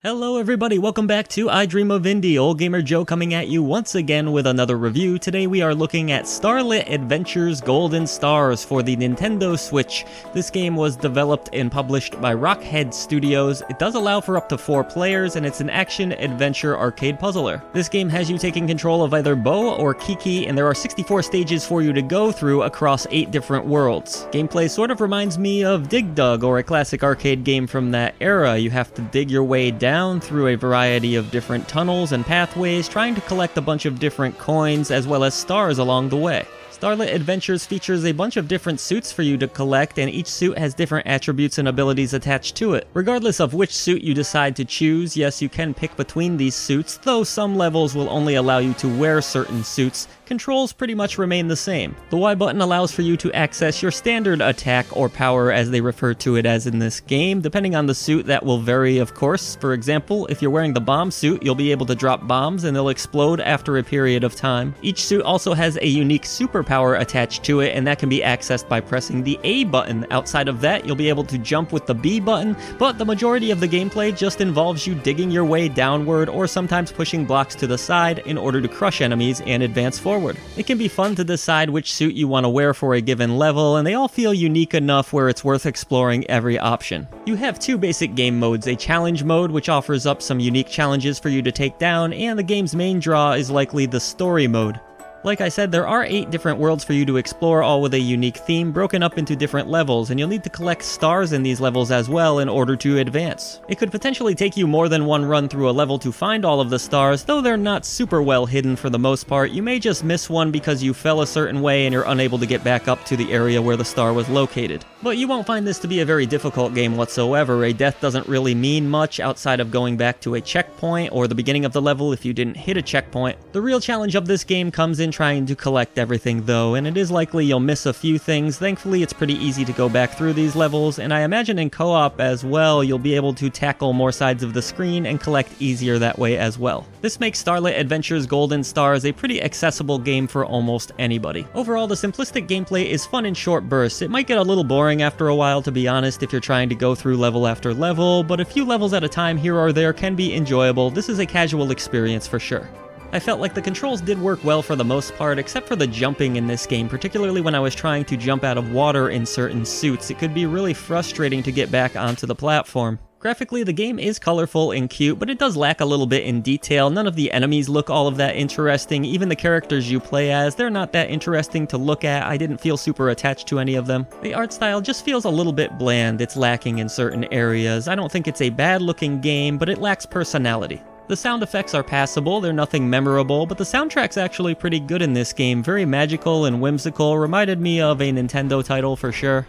Hello everybody, welcome back to I Dream of Indie. Ole Gamer Joe coming at you once again with another review. Today we are looking at Starlit Adventures Golden Stars for the Nintendo Switch. This game was developed and published by Rockhead Studios. It does allow for up to 4 players and it's an action-adventure arcade puzzler. This game has you taking control of either Bo or Kikki, and there are 64 stages for you to go through across 8 different worlds. Gameplay sort of reminds me of Dig Dug, or a classic arcade game from that era. You have to dig your way down through a variety of different tunnels and pathways, trying to collect a bunch of different coins as well as stars along the way. Starlit Adventures features a bunch of different suits for you to collect, and each suit has different attributes and abilities attached to it. Regardless of which suit you decide to choose, yes, you can pick between these suits, though some levels will only allow you to wear certain suits. Controls pretty much remain the same. The Y button allows for you to access your standard attack, or power as they refer to it as in this game. Depending on the suit, that will vary, of course. For example, if you're wearing the bomb suit, you'll be able to drop bombs and they'll explode after a period of time. Each suit also has a unique superpower attached to it, and that can be accessed by pressing the A button. Outside of that, you'll be able to jump with the B button, but the majority of the gameplay just involves you digging your way downward or sometimes pushing blocks to the side in order to crush enemies and advance forward. It can be fun to decide which suit you want to wear for a given level, and they all feel unique enough where it's worth exploring every option. You have 2 basic game modes, a challenge mode which offers up some unique challenges for you to take down, and the game's main draw is likely the story mode. Like I said, there are 8 different worlds for you to explore, all with a unique theme, broken up into different levels, and you'll need to collect stars in these levels as well in order to advance. It could potentially take you more than one run through a level to find all of the stars, though they're not super well hidden for the most part. You may just miss one because you fell a certain way and you're unable to get back up to the area where the star was located. But you won't find this to be a very difficult game whatsoever. A death doesn't really mean much outside of going back to a checkpoint or the beginning of the level if you didn't hit a checkpoint. The real challenge of this game comes in trying to collect everything though, and it is likely you'll miss a few things. Thankfully, it's pretty easy to go back through these levels, and I imagine in co-op as well, you'll be able to tackle more sides of the screen and collect easier that way as well. This makes Starlit Adventures Golden Stars a pretty accessible game for almost anybody. Overall, the simplistic gameplay is fun in short bursts. It might get a little boring after a while, to be honest, if you're trying to go through level after level, but a few levels at a time here or there can be enjoyable. This is a casual experience for sure. I felt like the controls did work well for the most part, except for the jumping in this game, particularly when I was trying to jump out of water in certain suits. It could be really frustrating to get back onto the platform. Graphically, the game is colorful and cute, but it does lack a little bit in detail. None of the enemies look all of that interesting. Even the characters you play as, they're not that interesting to look at. I didn't feel super attached to any of them. The art style just feels a little bit bland. It's lacking in certain areas. I don't think it's a bad-looking game, but it lacks personality. The sound effects are passable, they're nothing memorable, but the soundtrack's actually pretty good in this game. Very magical and whimsical, reminded me of a Nintendo title for sure.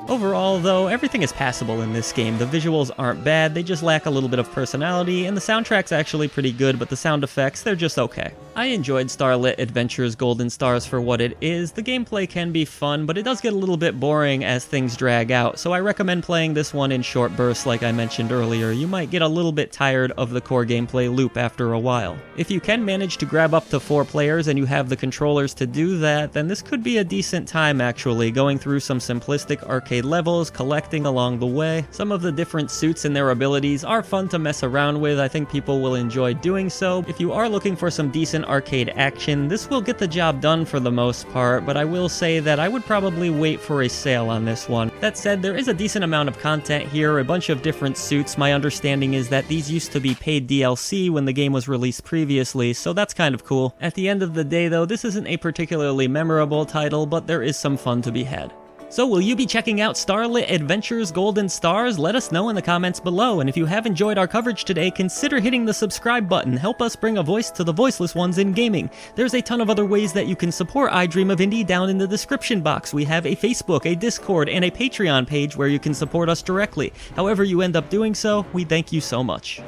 Overall, though, everything is passable in this game. The visuals aren't bad, they just lack a little bit of personality, and the soundtrack's actually pretty good, but the sound effects, they're just okay. I enjoyed Starlit Adventures Golden Stars for what it is. The gameplay can be fun, but it does get a little bit boring as things drag out, so I recommend playing this one in short bursts like I mentioned earlier. You might get a little bit tired of the core gameplay loop after a while. If you can manage to grab up to 4 players and you have the controllers to do that, then this could be a decent time actually, going through some simplistic arcade levels, collecting along the way. Some of the different suits and their abilities are fun to mess around with. I think people will enjoy doing so. If you are looking for some decent arcade action, this will get the job done for the most part, but I will say that I would probably wait for a sale on this one. That said, there is a decent amount of content here, a bunch of different suits. My understanding is that these used to be paid DLC when the game was released previously, so that's kind of cool. At the end of the day though, this isn't a particularly memorable title, but there is some fun to be had. So will you be checking out Starlit Adventures Golden Stars? Let us know in the comments below, and if you have enjoyed our coverage today, consider hitting the subscribe button. Help us bring a voice to the voiceless ones in gaming. There's a ton of other ways that you can support I Dream of Indie down in the description box. We have a Facebook, a Discord, and a Patreon page where you can support us directly. However you end up doing so, we thank you so much.